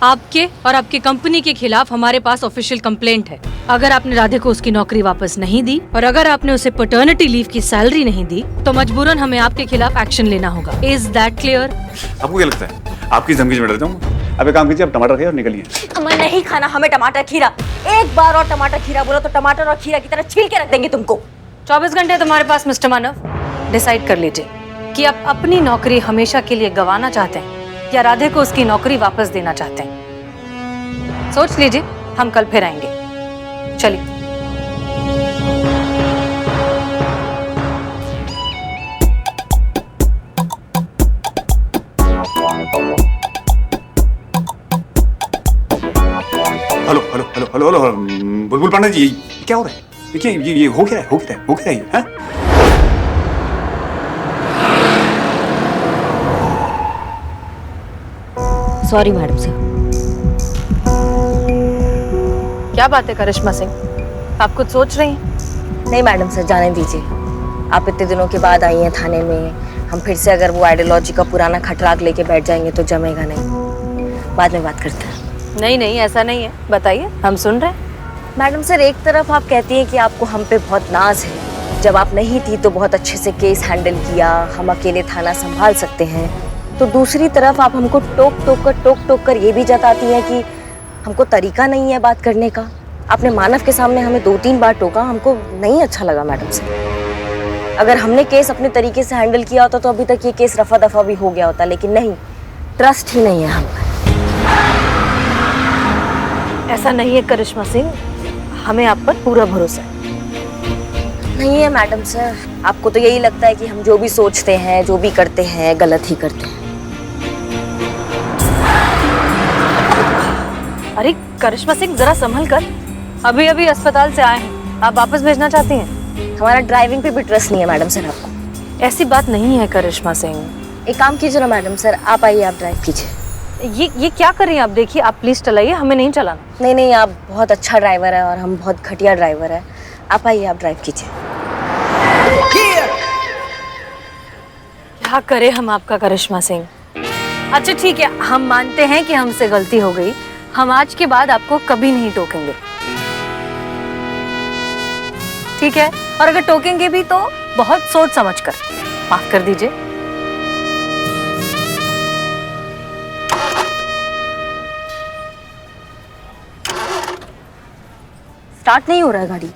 आपके और आपकी कंपनी के खिलाफ हमारे पास ऑफिशियल कंप्लेंट है। अगर आपने राधे को उसकी नौकरी वापस नहीं दी और अगर आपने उसे पैटर्निटी लीव की सैलरी नहीं दी तो मजबूरन हमें आपके खिलाफ एक्शन लेना होगा। Is that clear? आपको क्या लगता है आपकी धमकी में डर जाऊंगा? अब एक काम कीजिए, आप टमाटर खाइए और निकलिए। हमें नहीं खाना, हमें टमाटर खीरा। एक बार और टमाटर खीरा बोला तो टमाटर और खीरा की तरह छील के रख देंगे तुमको। 24 घंटे तुम्हारे पास मिस्टर मानव। डिसाइड कर लीजिए कि आप अपनी नौकरी हमेशा के लिए गंवाना चाहते हैं या राधे को उसकी नौकरी वापस देना चाहते हैं। सोच लीजिए, हम कल फिर आएंगे। चलिए। Hello hello hello hello hello बुलबुल पांडे जी, क्या हो रहा है? देखिए ये हो क्या रहा है हाँ? Sorry madam sir. क्या बात है करिश्मा सिंह, आप कुछ सोच रही हैं? नहीं मैडम सर, जाने दीजिए। आप इतने दिनों के बाद आई हैं थाने में, हम फिर से अगर वो आइडियोलॉजी का पुराना खटराग लेके बैठ जाएंगे तो जमेगा नहीं। बाद में बात करते हैं। नहीं नहीं, ऐसा नहीं है, बताइए, हम सुन रहे हैं। मैडम सर, एक तरफ आप कहती हैं कि आपको हम पे बहुत नाज है, जब आप नहीं थी तो बहुत अच्छे से केस हैंडल किया, हम अकेले थाना संभाल सकते हैं, तो दूसरी तरफ आप हमको टोक कर ये भी जताती हैं कि हमको तरीका नहीं है बात करने का। आपने मानव के सामने हमें 2-3 बार टोका, हमको नहीं अच्छा लगा मैडम सर। अगर हमने केस अपने तरीके से हैंडल किया होता तो अभी तक ये केस रफा दफा भी हो गया होता, लेकिन नहीं, ट्रस्ट ही नहीं है हम पर। ऐसा नहीं है करिश्मा सिंह, हमें आप पर पूरा भरोसा है। नहीं है मैडम सर, आपको तो यही लगता है कि हम जो भी सोचते हैं, जो भी करते हैं, गलत ही करते हैं। अरे करिश्मा सिंह, जरा संभल कर, अभी अभी अस्पताल से आए हैं, आप वापस भेजना चाहती हैं? हमारा ड्राइविंग पे भी ट्रस्ट नहीं है मैडम सर आपको। ऐसी बात नहीं है करिश्मा सिंह। एक काम कीजिए ना मैडम सर, आप आइए, आप ड्राइव कीजिए। ये क्या कर रही हैं आप? देखिए, आप प्लीज चलाइए, हमें नहीं चलाना। नहीं नहीं, आप बहुत अच्छा ड्राइवर है और हम बहुत घटिया ड्राइवर है। आप आइए, आप ड्राइव कीजिए। क्या करें हम आपका करिश्मा सिंह। अच्छा ठीक है, हम मानते हैं कि हमसे गलती हो गई, हम आज के बाद आपको कभी नहीं टोकेंगे, ठीक है? और अगर टोकेंगे भी तो बहुत सोच समझ कर। माफ कर दीजिए। स्टार्ट नहीं हो रहा है गाड़ी।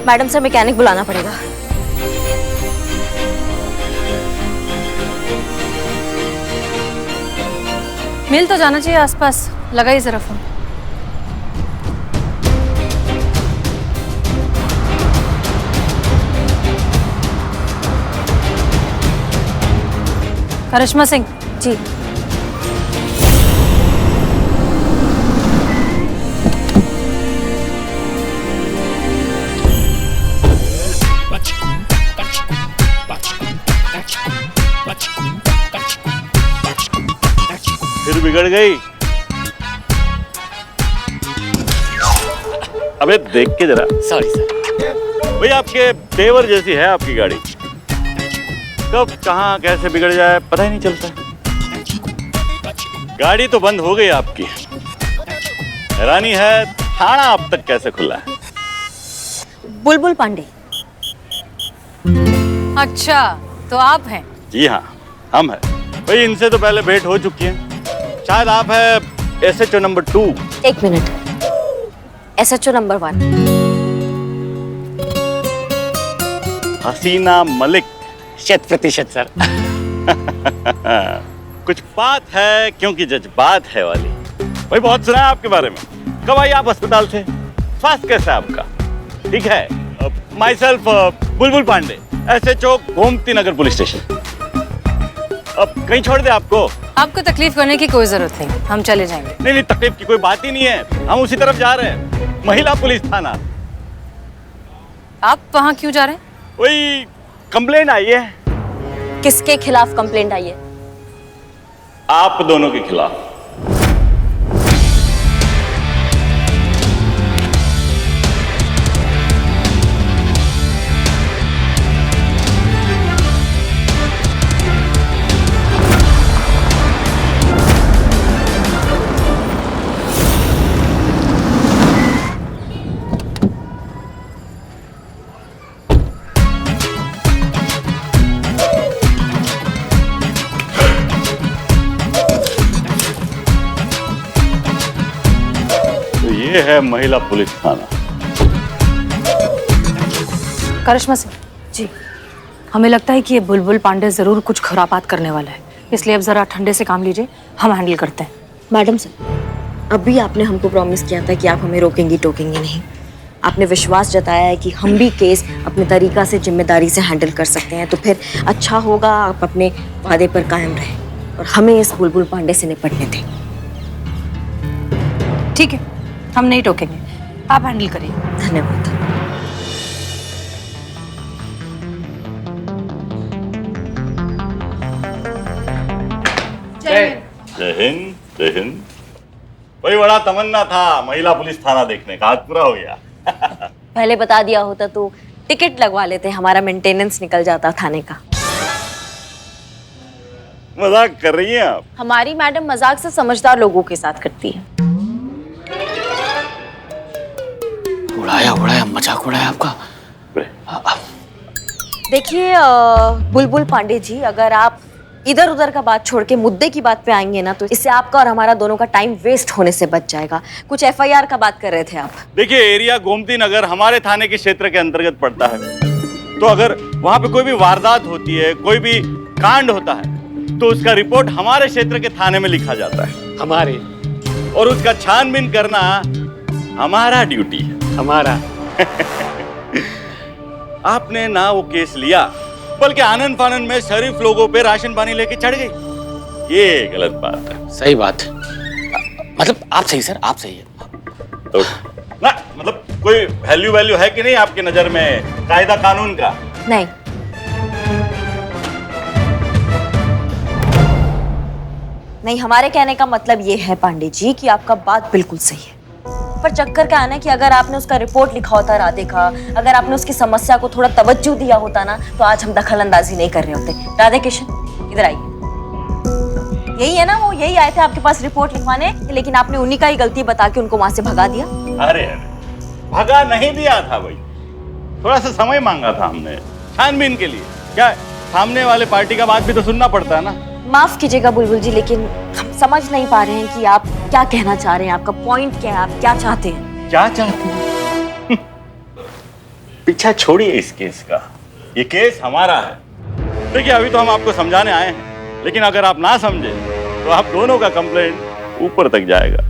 मैडम सर, मैकेनिक बुलाना पड़ेगा। मिल तो जाना चाहिए आसपास, लगाइए जरा फोन। करिश्मा सिंह जी। फिर बिगड़ गई। अबे देख के जरा। Sorry sir. भाई आपके तेवर जैसी है आपकी गाड़ी, कब कहाँ कैसे बिगड़ जाए पता ही नहीं चलता। गाड़ी तो बंद हो गई आपकी, हैरानी है थाना अब तक कैसे खुला है। बुलबुल पांडे। अच्छा, तो आप हैं? जी हाँ, हम हैं। भाई इनसे तो पहले भेंट हो चुकी है, शायद आप है SHO नंबर 2। एक मिनट, SHO नंबर 1। हसीना मलिक। 100% सर। कुछ बात है क्योंकि जज्बात है वाली। भाई बहुत सुना है आपके बारे में। कब आई आप अस्पताल से? स्वास्थ्य कैसा है आपका? ठीक है। My self Bulbul Pandey, SHO Gomti Nagar police station. अब कहीं छोड़ दे आपको? आपको तकलीफ करने की कोई जरूरत नहीं, हम चले जाएंगे। नहीं नहीं, तकलीफ की कोई बात ही नहीं है, हम उसी तरफ जा रहे हैं, महिला पुलिस थाना। आप वहाँ क्यों जा रहे हैं? वही कंप्लेंट आई है। किसके खिलाफ कंप्लेंट आई है? आप दोनों के खिलाफ। ये है महिला पुलिस थाना। करिश्मा सिंह जी, हमें लगता है कि ये बुलबुल पांडे जरूर कुछ खुरापात करने वाला है, इसलिए अब जरा ठंडे से काम लीजिए, हम हैंडल करते हैं। मैडम सर, अभी आपने हमको प्रॉमिस किया था कि आप हमें रोकेंगी टोकेंगी नहीं। आपने विश्वास जताया है कि हम भी केस अपने तरीका से जिम्मेदारी से हैंडल कर सकते हैं, तो फिर अच्छा होगा आप अपने वादे पर कायम रहें और हमें इस बुलबुल पांडे से निपटने दें। ठीक है, हम नहीं टोकेंगे, आप हैंडल करिए। धन्यवाद। जय हिंद, जय हिंद। वही बड़ा तमन्ना था महिला पुलिस थाना देखने का, आज पूरा हो गया। पहले बता दिया होता तो टिकट लगवा लेते, हमारा मेंटेनेंस निकल जाता थाने का। मजाक कर रही हैं आप? हमारी मैडम मजाक से समझदार लोगों के साथ करती है। उड़ाया मजाक उड़ाया आपका। देखिए बुलबुल पांडे जी, अगर आप इधर उधर का बात छोड़ के मुद्दे की बात पे आएंगे ना, तो इससे आपका और हमारा दोनों का टाइम वेस्ट होने से बच जाएगा। कुछ FIR का बात कर रहे थे आप। देखिए, एरिया गोमती नगर हमारे थाने के क्षेत्र के अंतर्गत पड़ता है, तो अगर वहां पे कोई भी वारदात होती है, कोई भी कांड होता है, तो उसका रिपोर्ट हमारे क्षेत्र के थाने में लिखा जाता है। हमारे और उसका छानबीन करना हमारा ड्यूटी है। हमारा आपने ना वो केस लिया, बल्कि आनन फानन में शरीफ लोगों पे राशन पानी लेके चढ़ गई। ये गलत बात है। सही बात। मतलब आप सही सर, आप सही है। तो ना मतलब कोई वैल्यू है कि नहीं आपकी नजर में कायदा कानून का? नहीं, नहीं, हमारे कहने का मतलब ये है पांडे जी कि आपका बात बिल्कुल सही है, पर चक्कर क्या है ना कि अगर आपने उसका रिपोर्ट लिखा होता राधे का, अगर आपने उसकी समस्या को थोड़ा तवज्जो दिया होता ना, तो आज हम दखल अंदाजी नहीं कर रहे होते। राधे किशन, इधर आइए। यही है ना, वो यही आए थे आपके पास रिपोर्ट लिखवाने, लेकिन आपने उन्हीं का ही गलती बता के उनको वहां से भगा दिया। अरे भगा नहीं दिया था भाई, थोड़ा सा समय मांगा था हमने छानबीन के लिए। क्या सामने वाले पार्टी का बात भी तो सुनना पड़ता है ना। माफ कीजिएगा बुलबुल जी, लेकिन हम समझ नहीं पा रहे हैं कि आप क्या कहना चाह रहे हैं, आपका पॉइंट क्या है, आप क्या चाहते हैं? क्या चाहते हैं? पीछा छोड़िए इस केस का, ये केस हमारा है। देखिए, अभी तो हम आपको समझाने आए हैं, लेकिन अगर आप ना समझे तो आप दोनों का कंप्लेंट ऊपर तक जाएगा।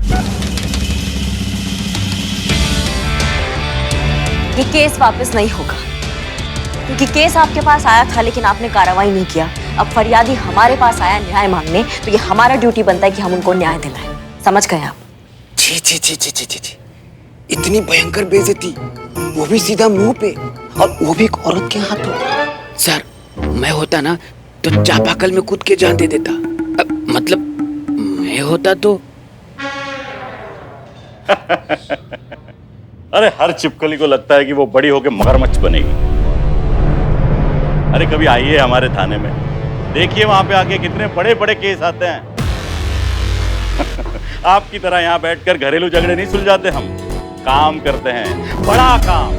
ये केस वापस नहीं होगा, क्योंकि केस आपके पास आया था लेकिन आपने कार्रवाई नहीं किया। अब फरियादी हमारे पास आया न्याय मांगने, तो ये हमारा ड्यूटी बनता है कि हम उनको न्याय दिलाएं। समझ गए आप? छी छी छी छी छी छी छी, इतनी भयंकर बेइज्जती, वो भी सीधा मुंह पे, और वो भी एक औरत के हाथों। सर, मैं होता ना तो चापाकल में कूद के जान दे देता। मतलब मैं होता तो अरे हर चिपकली को लगता है कि वो बड़ी होकर मगरमच्छ बनेगी। अरे कभी आइए हमारे थाने में, देखिए वहां पे आके कितने बड़े बड़े केस आते हैं। आपकी तरह यहाँ बैठकर घरेलू झगड़े नहीं सुलझाते, हम काम करते हैं, बड़ा काम।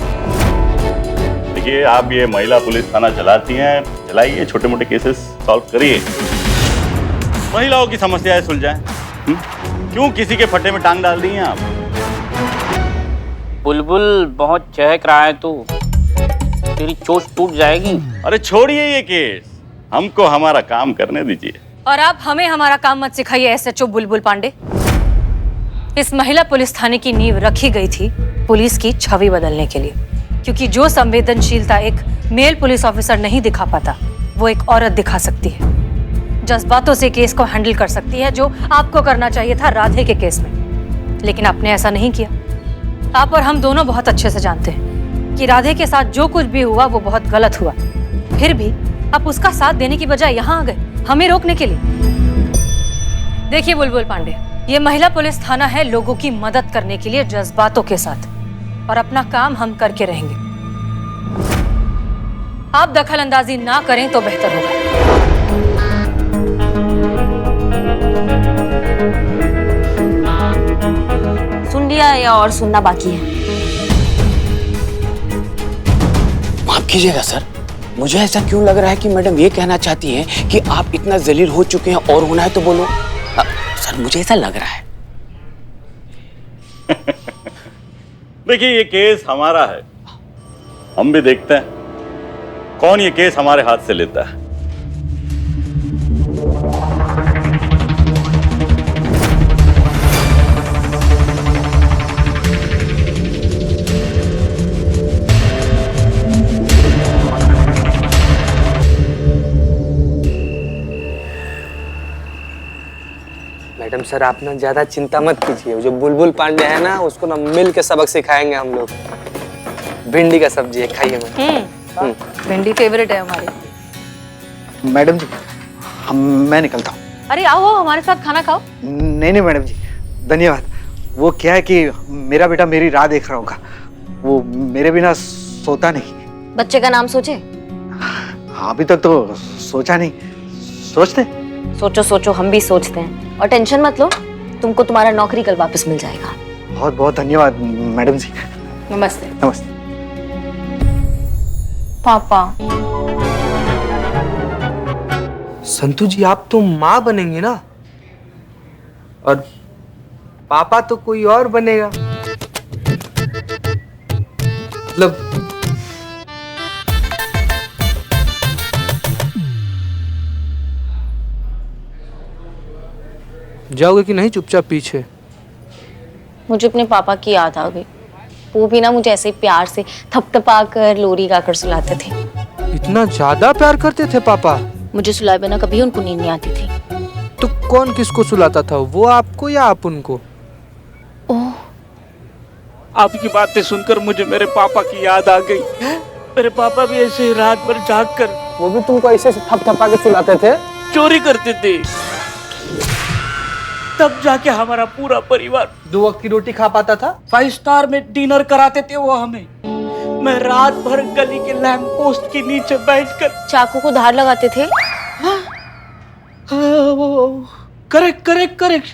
देखिए, आप ये महिला पुलिस थाना चलाती हैं, चलाइए, छोटे मोटे केसेस सॉल्व करिए, महिलाओं की समस्याएं सुलझाएं। क्यों किसी के फट्टे में टांग डाल दी हैं आप? बुलबुल बहुत चहक रहा है, तो तेरी चोट टूट जाएगी। अरे छोड़िए ये केस, हमको हमारा काम करने दीजिए। और आप हमें हमारा काम मत सिखाइए SHO बुलबुल पांडे। इस महिला पुलिस थाने की नींव रखी गई थी पुलिस की छवि बदलने के लिए, क्योंकि जो संवेदनशीलता एक मेल पुलिस ऑफिसर नहीं दिखा पाता, वो एक औरत दिखा सकती है। जज्बातों से केस को हैंडल कर सकती है, जो आपको करना चाहिए था राधे के केस में, लेकिन आपने ऐसा नहीं किया। आप और हम दोनों बहुत अच्छे से जानते हैं कि राधे के साथ जो कुछ भी हुआ वो बहुत गलत हुआ। फिर भी आप उसका साथ देने की बजाय यहाँ आ गए हमें रोकने के लिए। देखिए बुलबुल पांडे, ये महिला पुलिस थाना है लोगों की मदद करने के लिए जज्बातों के साथ, और अपना काम हम करके रहेंगे। आप दखल अंदाजी ना करें तो बेहतर होगा। सुन लिया या और सुनना बाकी है? माफ कीजिएगा सर, मुझे ऐसा क्यों लग रहा है कि मैडम ये कहना चाहती हैं कि आप इतना जलील हो चुके हैं और होना है तो बोलो। सर मुझे ऐसा लग रहा है। देखिए ये केस हमारा है, हम भी देखते हैं कौन ये केस हमारे हाथ से लेता है। मैडम सर आप ना ज्यादा चिंता मत कीजिए, जो बुलबुल पांडे है ना उसको ना मिल के सबक सिखाएंगे हम लोग। भिंडी का सब्जी है, खाइए मैम। भिंडी फेवरेट है हमारी। मैडम जी मैं निकलता हूँ। अरे आओ हमारे साथ खाना खाओ। नहीं मैडम जी धन्यवाद। वो क्या है कि मेरा बेटा मेरी राह देख रहा होगा, वो मेरे बिना सोता नहीं। बच्चे का नाम सोचे? अभी तक तो सोचा नहीं, सोचते। सोचो सोचो, हम भी सोचते हैं। और टेंशन मत लो, तुमको तुम्हारा नौकरी कल वापस मिल जाएगा। बहुत बहुत धन्यवाद मैडम जी। नमस्ते। नमस्ते। पापा संतू जी आप तो माँ बनेंगे ना, और पापा तो कोई और बनेगा। मतलब जाओगे कि नहीं चुपचाप पीछे? मुझे अपने पापा की याद आ गई। वो भी ना मुझे ऐसे ही प्यार से थपथपा कर लोरी गाकर सुलाते थे। इतना ज्यादा प्यार करते थे पापा? मुझे सुलाए बिना कभी उनको नींद नहीं आती थी। तो कौन किसको सुलाता था, वो आपको या आप उनको? ओह, आपकी बातें सुनकर मुझे मेरे पापा की याद आ गई। मेरे पापा भी ऐसे ही रात भर जाग कर वो भी तुमको ऐसे थपथपा के सुलाते थे? चोरी करते थे, तब जाके हमारा पूरा परिवार 2 वक्त की रोटी खा पाता था। 5 स्टार में डिनर कराते थे वो हमें। मैं रात भर गली के लैंप पोस्ट के नीचे बैठकर चाकू को धार लगाते थे। करेक्ट करेक्ट करेक्ट,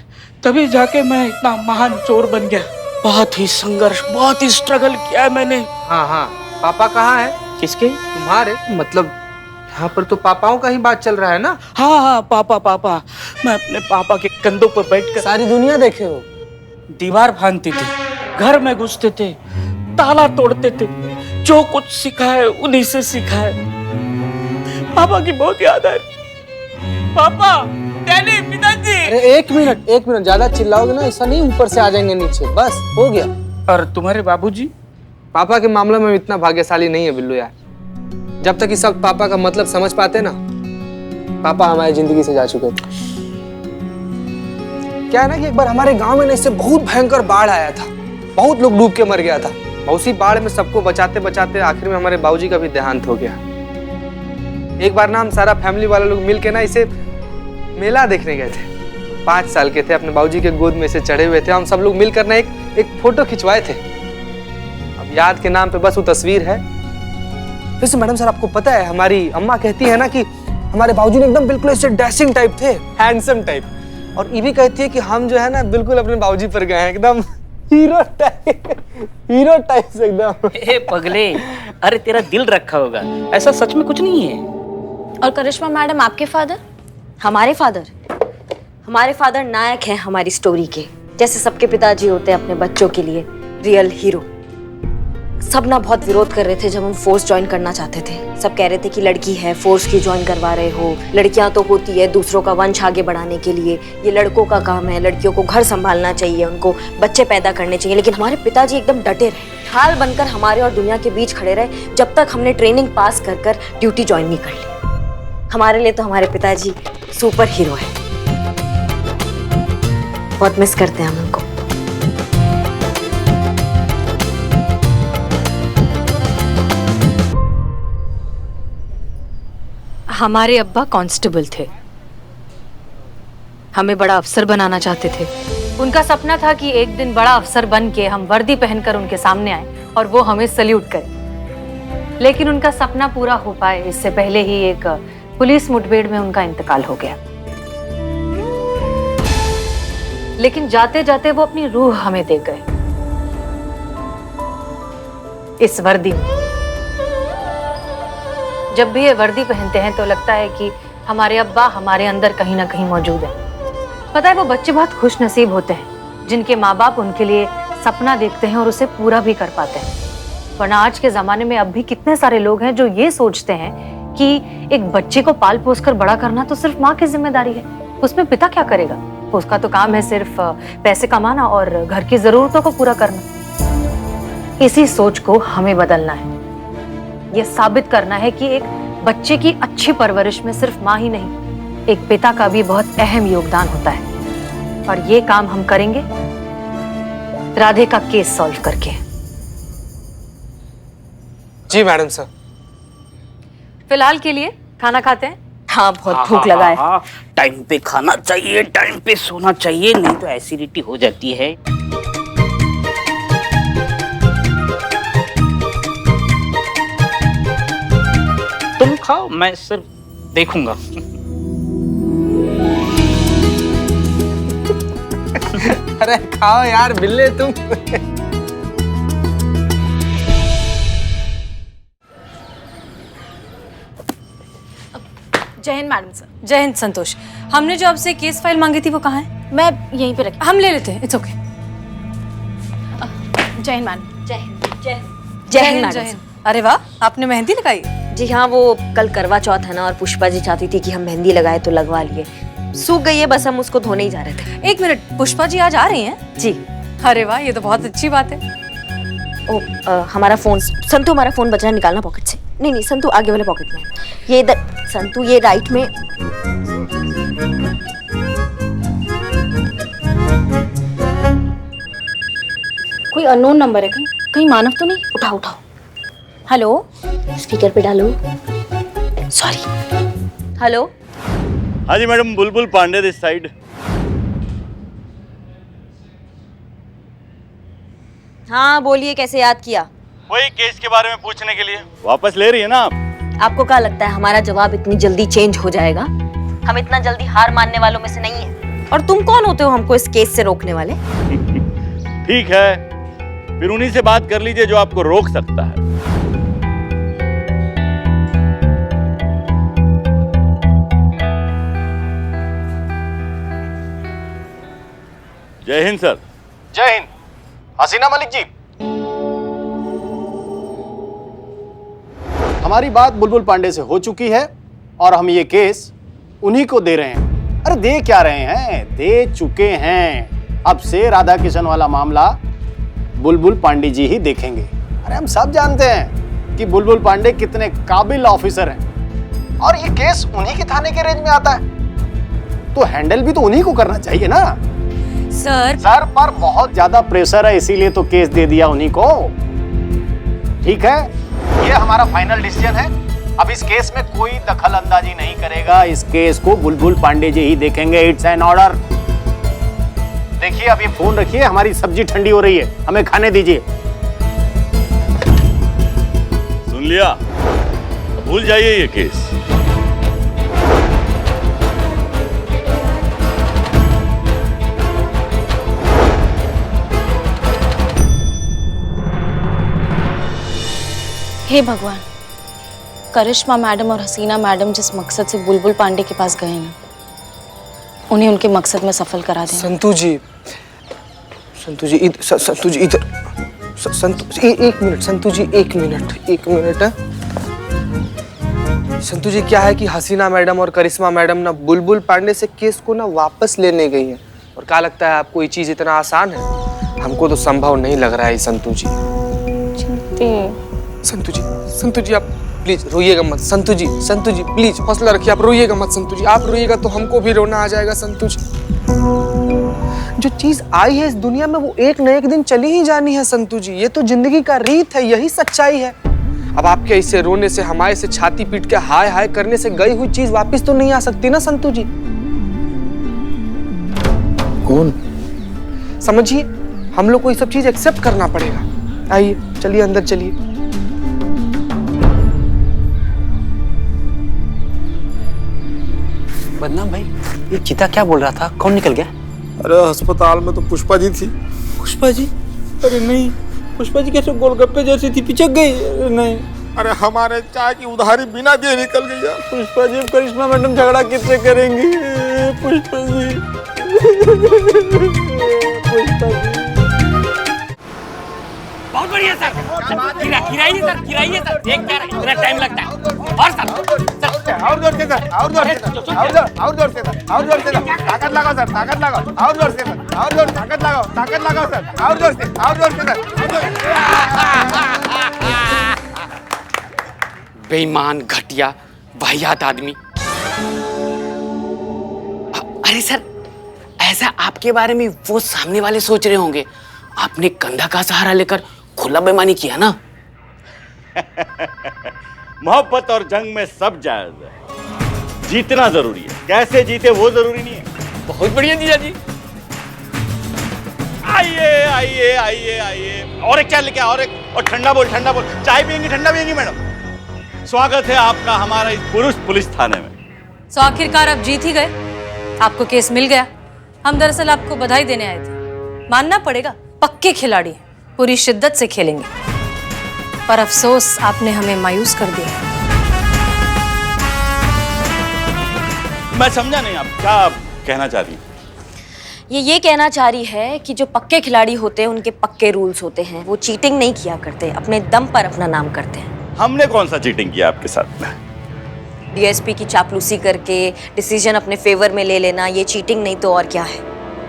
तभी जाके मैं इतना महान चोर बन गया। बहुत ही संघर्ष, बहुत ही स्ट्रगल किया है मैंने। हाँ हाँ, पापा कहाँ है? किसके? तुम्हारे। मतलब यहाँ पर तो पापाओं का ही बात चल रहा है ना? हाँ हाँ, पापा पापा। मैं अपने पापा के कंधों पर बैठकर सारी दुनिया देखे हो। दीवार भांगते थे, घर में घुसते थे, ताला तोड़ते थे। जो कुछ सीखा है उन्हीं से सीखा है। पापा की बहुत याद है। पापा, डैडी, पिताजी। अरे एक मिनट ज्यादा चिल्लाओगे ना, ऐसा नहीं ऊपर से आ जाएंगे नीचे, बस हो गया। और तुम्हारे बाबूजी? पापा के मामले में इतना भाग्यशाली नहीं है बिल्लू यार। जब तक इस वक्त पापा का मतलब समझ पाते ना, पापा हमारी जिंदगी से जा चुके थे। क्या है ना कि एक बार हमारे गांव में इससे बहुत भयंकर बाढ़ आया था, बहुत लोग डूब के मर गया था। उसी बाढ़ में सबको बचाते बचाते आखिर में हमारे बाबूजी का भी देहांत हो गया। एक बार ना हम सारा फैमिली वाले लोग मिल के ना इसे मेला देखने गए थे। 5 साल के थे, अपने बाबूजी के गोद में से चढ़े हुए थे। हम सब लोग मिलकर ना एक फोटो खिंचवाए थे। अब याद के नाम पे बस वो तस्वीर है। वैसे मैडम सर आपको पता है, हमारी अम्मा कहती है ना कि हमारे बाबूजी ने एकदम बिल्कुल ऐसे डैशिंग टाइप थे, हैंडसम टाइप। और ये भी कहती है कि हम जो है ना बिल्कुल अपने बाबूजी पर गए हैं, एकदम हीरो टाइप से एकदम। ए पगले, अरे तेरा दिल रखा होगा, ऐसा सच में कुछ नहीं है। और करिश्मा मैडम आपके फादर? हमारे फादर नायक हैं हमारी स्टोरी के। जैसे सबके पिताजी होते हैं अपने बच्चों के लिए रियल हीरो। सब ना बहुत विरोध कर रहे थे जब हम फोर्स ज्वाइन करना चाहते थे। सब कह रहे थे कि लड़की है, फोर्स क्यों ज्वाइन करवा रहे हो, लड़कियां तो होती है दूसरों का वंश आगे बढ़ाने के लिए, ये लड़कों का काम है, लड़कियों को घर संभालना चाहिए, उनको बच्चे पैदा करने चाहिए। लेकिन हमारे पिताजी एकदम डटे रहे, ढाल बनकर हमारे और दुनिया के बीच खड़े रहे जब तक हमने ट्रेनिंग पास कर ड्यूटी ज्वाइन नहीं कर ली। हमारे लिए तो हमारे पिताजी सुपर हीरो है। बहुत मिस करते हैं हम उनको। हमारे अब्बा कांस्टेबल थे, हमें बड़ा अफसर बनाना चाहते थे। उनका सपना था कि एक दिन बड़ा अफसर बन के हम वर्दी पहनकर उनके सामने आए और वो हमें सल्यूट करें। लेकिन उनका सपना पूरा हो पाए इससे पहले ही एक पुलिस मुठभेड़ में उनका इंतकाल हो गया। लेकिन जाते जाते वो अपनी रूह हमें दे गए इस वर्दी में। जब भी ये वर्दी पहनते हैं तो लगता है कि हमारे अब्बा हमारे अंदर कहीं ना कहीं मौजूद है। पता है, वो बच्चे बहुत खुश नसीब होते हैं जिनके माँ बाप उनके लिए सपना देखते हैं और उसे पूरा भी कर पाते हैं। वरना आज के जमाने में अब भी कितने सारे लोग हैं जो ये सोचते हैं कि एक बच्चे को पाल पोस कर बड़ा करना तो सिर्फ माँ की जिम्मेदारी है, उसमें पिता क्या करेगा, उसका तो काम है सिर्फ पैसे कमाना और घर की जरूरतों को पूरा करना। इसी सोच को हमें बदलना है। ये साबित करना है कि एक बच्चे की अच्छी परवरिश में सिर्फ माँ ही नहीं, एक पिता का भी बहुत अहम योगदान होता है। और ये काम हम करेंगे राधे का केस सॉल्व करके। जी मैडम सर। फिलहाल के लिए खाना खाते हैं। हाँ, बहुत भूख लगा है। टाइम पे खाना चाहिए, टाइम पे सोना चाहिए, नहीं तो एसिडिटी हो जाती है। तुम खाओ, मैं सिर्फ देखूंगा। अरे खाओ यार बिल्ले तुम। जय हिंद मैडम सर। जय हिंद संतोष। हमने जो आपसे केस फाइल मांगी थी वो कहाँ है? मैं यहीं पे रखी। हम ले लेते हैं, इट्स ओके। जय हिंद मैडम। जय हिंद। जय हिंद। जय हिंद मैडम। अरे वाह, आपने मेहंदी लगाई? जी हाँ, वो कल करवा चौथ है ना, और पुष्पा जी चाहती थी कि हम मेहंदी लगाए तो लगवा लिए। सूख गई है, बस हम उसको धोने ही जा रहे थे। एक मिनट, पुष्पा जी आज आ रही हैं? जी। अरे वाह, ये तो बहुत अच्छी बात है। ओ, हमारा फोन, संतु हमारा फोन बचा, निकालना पॉकेट से। नहीं नहीं संतु, आगे वाले पॉकेट में। ये इधर संतु, ये राइट में। कोई अननोन नंबर है, कहीं मानव तो नहीं? उठाओ उठाओ। हेलो, स्पीकर पे डालो। सॉरी। हेलो। हाँ जी madam, Bulbul Pandey this side. हाँ बोलिए, कैसे याद किया? वही केस के बारे में पूछने के लिए। वापस ले रही है ना आप? आपको क्या लगता है हमारा जवाब इतनी जल्दी चेंज हो जाएगा? हम इतना जल्दी हार मानने वालों में से नहीं है। और तुम कौन होते हो हमको इस केस से रोकने वाले? ठीक है, फिर उन्हीं से बात कर लीजिए जो आपको रोक सकता है। जय हिंद सर। जय हिंद। हसीना मलिक जी, हमारी बात बुलबुल पांडे से हो चुकी है और हम ये केस उन्हीं को दे रहे हैं। अरे दे क्या रहे हैं, दे चुके हैं। अब से राधा किशन वाला मामला बुलबुल पांडे जी ही देखेंगे। अरे हम सब जानते हैं कि बुलबुल पांडे कितने काबिल ऑफिसर हैं और ये केस उन्हीं के थाने के रेंज में आता है, तो हैंडल भी तो उन्हीं को करना चाहिए ना। सर पर बहुत ज्यादा प्रेशर है, इसीलिए तो केस दे दिया उन्हीं को। ठीक है, ये हमारा फाइनल डिसीजन है। अब इस केस में कोई दखल अंदाजी नहीं करेगा। इस केस को बुलबुल पांडे जी ही देखेंगे। It's an order. देखिए, अब ये फोन रखिए, हमारी सब्जी ठंडी हो रही है, हमें खाने दीजिए। सुन लिया, भूल जाइए ये केस। हे भगवान, करिश्मा मैडम और हसीना मैडम जिस मकसद से बुलबुल पांडे के पास गए हैं, उन्हें उनके मकसद में सफल करा दें। संतु जी इधर। संतु जी इधर। एक मिनट संतु जी, एक मिनट। संतु जी, क्या है कि हसीना मैडम और करिश्मा मैडम ना बुलबुल पांडे से केस को ना वापस लेने गई हैं। और क्या लगता है आपको ये चीज इतना आसान है? हमको तो संभव नहीं लग रहा है संतु जी। संतु जी आप प्लीज रोइएगा मत। संतु जी प्लीज हौसला रखिए, आप रोइएगा मत। संतु जी, आप रोइएगा तो हमको भी रोना आ जाएगा। संतु जी, जो चीज आई है इस दुनिया में वो एक न एक दिन चली ही जानी है। संतु जी, ये तो जिंदगी का रीत है, यही सच्चाई है। अब आपके ऐसे रोने से, हमारे से छाती पीट के हाय हाय करने से गई हुई चीज वापस तो नहीं आ सकती ना संतू जी। कौन? समझिए, हम लोग को ये सब चीज एक्सेप्ट करना पड़ेगा। आइए, चलिए अंदर चलिए। बदनाम भाई, ये चीता क्या बोल रहा था? कौन निकल गया? अरे अस्पताल में तो पुष्पा जी थी। पुष्पा जी? अरे नहीं, पुष्पा जी कैसे गोलगप्पे जैसी थी, पिचक गई? अरे नहीं। अरे हमारे चाय की उधारी बिना दिए निकल गई यार। पुष्पा जी, करिश्मा मैडम झगड़ा किससे करेंगी? पुष्पा जी, पुष्पा जी। बहुत बढ़िया सर, गिराइए सर, गिराइए सर, देख क्या इतना टाइम लगता है। और सर, और जोर से सर, और जोर से सर, और जोर से सर, और जोर से सर, ताकत लगाओ सर, ताकत लगाओ, और जोर से सर, और जोर, ताकत लगाओ सर, और जोर से सर। बेईमान, घटिया, वाहियात आदमी। अरे सर, ऐसा आपके बारे में वो सामने वाले सोच रहे होंगे। आपने कंधा का सहारा लेकर खुला बेईमानी किया ना। मोहब्बत और जंग में सब जायज है। जीतना जरूरी है, कैसे जीते वो जरूरी नहीं है। बहुत बढ़िया जीजा जी। आइए आइए आइए आइए, और एक चाय लेके आओ, और ठंडा बोल, ठंडा बोल। चाय पियेंगी, ठंडा पियेंगी मैडम? स्वागत है आपका हमारा इस पुलिस थाने में। सो आखिरकार आप जीत ही गए, आपको केस मिल गया। हम दरअसल आपको बधाई देने आए थे। मानना पड़ेगा, पक्के खिलाड़ी हैं, पूरी शिद्दत से खेलेंगे, पर अफसोस आपने हमें मायूस कर दिया। मैं समझा नहीं, आप क्या कहना चाह रही हैं? ये कहना चाह रही है कि जो पक्के खिलाड़ी होते हैं उनके पक्के रूल्स होते हैं। वो चीटिंग नहीं किया करते, अपने दम पर अपना नाम करते हैं। हमने कौन सा चीटिंग किया आपके साथ में? डीएसपी की चापलूसी करके डिसीजन अपने फेवर में ले लेना, ये चीटिंग नहीं तो और क्या है।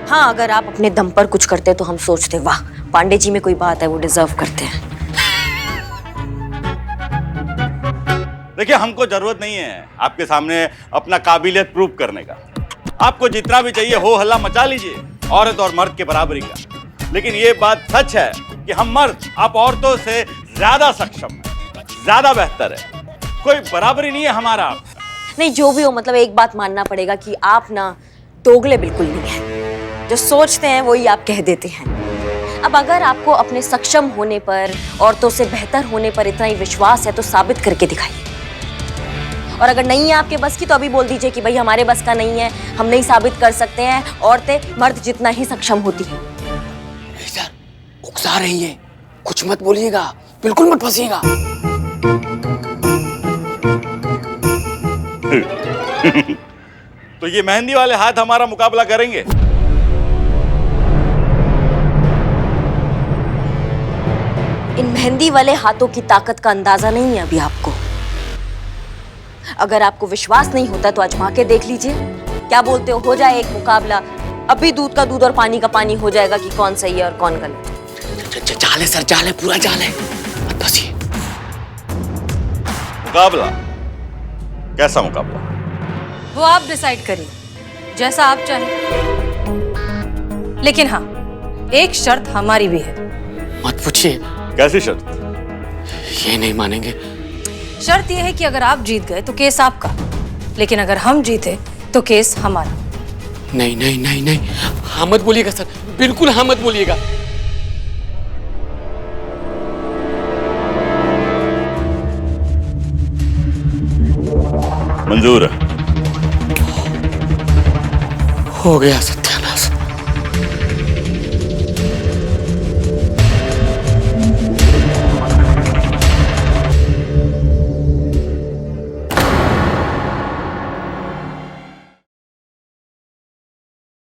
हाँ, अगर आप अपने दम पर कुछ करते तो हम सोचते वाह, पांडे जी में कोई बात है, वो डिजर्व करते हैं। देखिए, हमको जरूरत नहीं है आपके सामने अपना काबिलियत प्रूव करने का। आपको जितना भी चाहिए हो हल्ला मचा लीजिए, औरत और मर्द के बराबरी का। लेकिन ये बात सच है कि हम मर्द आप औरतों से ज्यादा सक्षम हैं, ज्यादा बेहतर है। कोई बराबरी नहीं है हमारा आपका। नहीं, जो भी हो, मतलब एक बात मानना पड़ेगा कि आप ना दोगले बिल्कुल नहीं हैं। जो सोचते हैं वही आप कह देते हैं। अब अगर आपको अपने सक्षम होने पर, औरतों से बेहतर होने पर इतना ही विश्वास है तो साबित करके दिखाइए। और अगर नहीं है आपके बस की तो अभी बोल दीजिए कि भाई हमारे बस का नहीं है, हम नहीं साबित कर सकते हैं, औरतें मर्द जितना ही सक्षम होती हैं। सर, उकसा रही है, कुछ मत बोलिएगा, बिल्कुल मत फंसिएगा। तो ये मेहंदी वाले हाथ हमारा मुकाबला करेंगे? इन मेहंदी वाले हाथों की ताकत का अंदाजा नहीं है अभी आपको। अगर आपको विश्वास नहीं होता तो आजमा के देख लीजिए। क्या बोलते हो जाए एक मुकाबला, अभी दूध का दूध और पानी का पानी हो जाएगा कि कौन सही है और कौन गलत। जाल है सर, जाल है, पूरा जाल है, मत फंसिए। मुकाबला? कैसा मुकाबला? वो आप डिसाइड करिए, जैसा आप चाहें। लेकिन हाँ, एक शर्त हमारी भी है। मत पूछिए। कैसी शर्त? ये नहीं मानेंगे। शर्त यह है कि अगर आप जीत गए तो केस आपका, लेकिन अगर हम जीते तो केस हमारा। नहीं नहीं नहीं नहीं, हाँ मत बोलिएगा सर, बिल्कुल हाँ मत बोलिएगा। मंजूर है। हो गया सत्य।